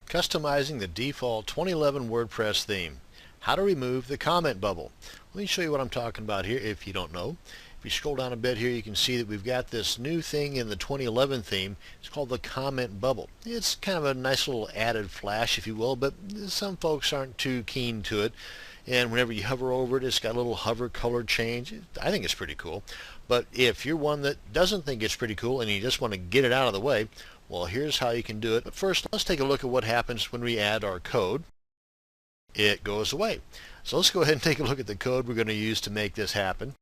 Customizing the default 2011 WordPress theme. How to remove the comment bubble. Let me show you what I'm talking about here if you don't know. If you scroll down a bit here, you can see that we've got this new thing in the 2011 theme. It's called the comment bubble. It's kind of a nice little added flash, if you will, but some folks aren't too keen to it. And whenever you hover over it, it's got a little hover color change. I think it's pretty cool. But if you're one that doesn't think it's pretty cool and you just want to get it out of the way, well, here's how you can do it. But first, let's take a look at what happens when we add our code. It goes away. So let's go ahead and take a look at the code we're going to use to make this happen.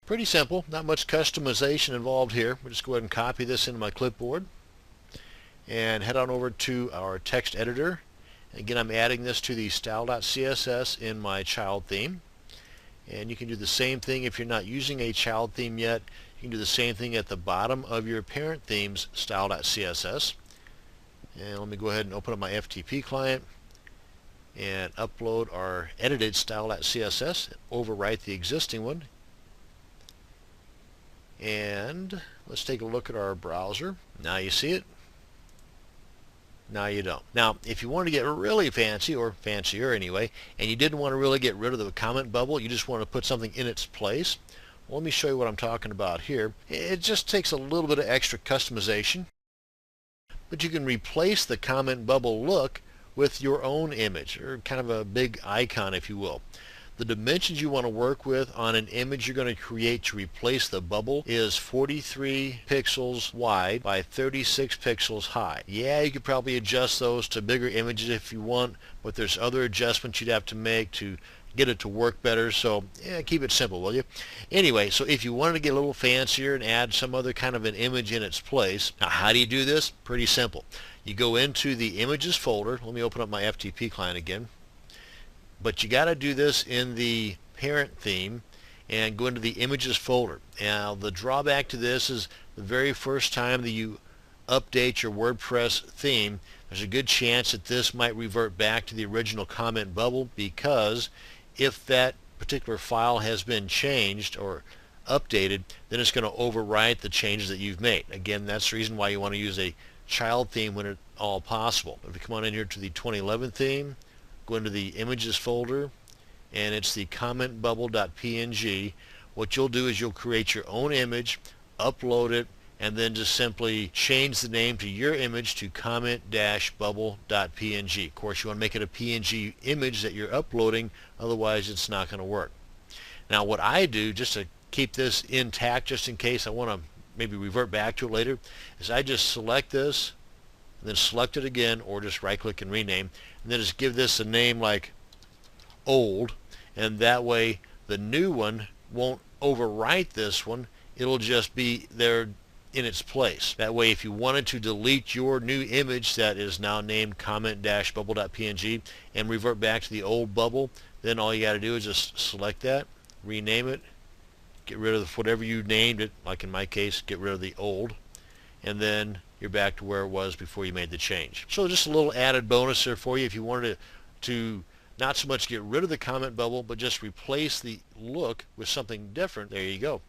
Pretty simple, not much customization involved here. We'll just go ahead and copy this into my clipboard and head on over to our text editor. Again, I'm adding this to the style.css in my child theme. And you can do the same thing if you're not using a child theme yet. You can do the same thing at the bottom of your parent theme's style.css. And let me go ahead and open up my FTP client and upload our edited style.css, overwrite the existing one. And let's take a look at our browser. Now you see it. Now you don't. Now, if you want to get really fancy, or fancier anyway, and you didn't want to really get rid of the comment bubble, you just want to put something in its place, well, let me show you what I'm talking about here. It just takes a little bit of extra customization, but you can replace the comment bubble look with your own image, or kind of a big icon, if you will. The dimensions you want to work with on an image you're going to create to replace the bubble is 43 pixels wide by 36 pixels high. Yeah, you could probably adjust those to bigger images if you want, but there's other adjustments you'd have to make to get it to work better, so yeah, keep it simple, will you? Anyway, so if you wanted to get a little fancier and add some other kind of an image in its place, now how do you do this? Pretty simple. You go into the images folder. Let me open up my FTP client again. But you got to do this in the parent theme and go into the images folder. Now the drawback to this is the very first time that you update your WordPress theme, there's a good chance that this might revert back to the original comment bubble, because if that particular file has been changed or updated, then it's going to overwrite the changes that you've made. Again, that's the reason why you want to use a child theme when at all possible. If you come on in here to the 2011 theme, go into the images folder, and it's the comment bubble.png. What you'll do is you'll create your own image, upload it, and then just simply change the name to your image to comment-bubble.png. Of course, you want to make it a PNG image that you're uploading, otherwise it's not going to work. Now what I do, just to keep this intact, just in case I want to maybe revert back to it later, is I just select this, and then select it again, or just right click and rename, and then just give this a name like old, and that way the new one won't overwrite this one. It'll just be there in its place. That way, if you wanted to delete your new image that is now named comment-bubble.png and revert back to the old bubble, then all you got to do is just select that, rename it, get rid of whatever you named it, like in my case, get rid of the old, and then you're back to where it was before you made the change. So just a little added bonus there for you if you wanted to not so much get rid of the comment bubble, but just replace the look with something different. There you go.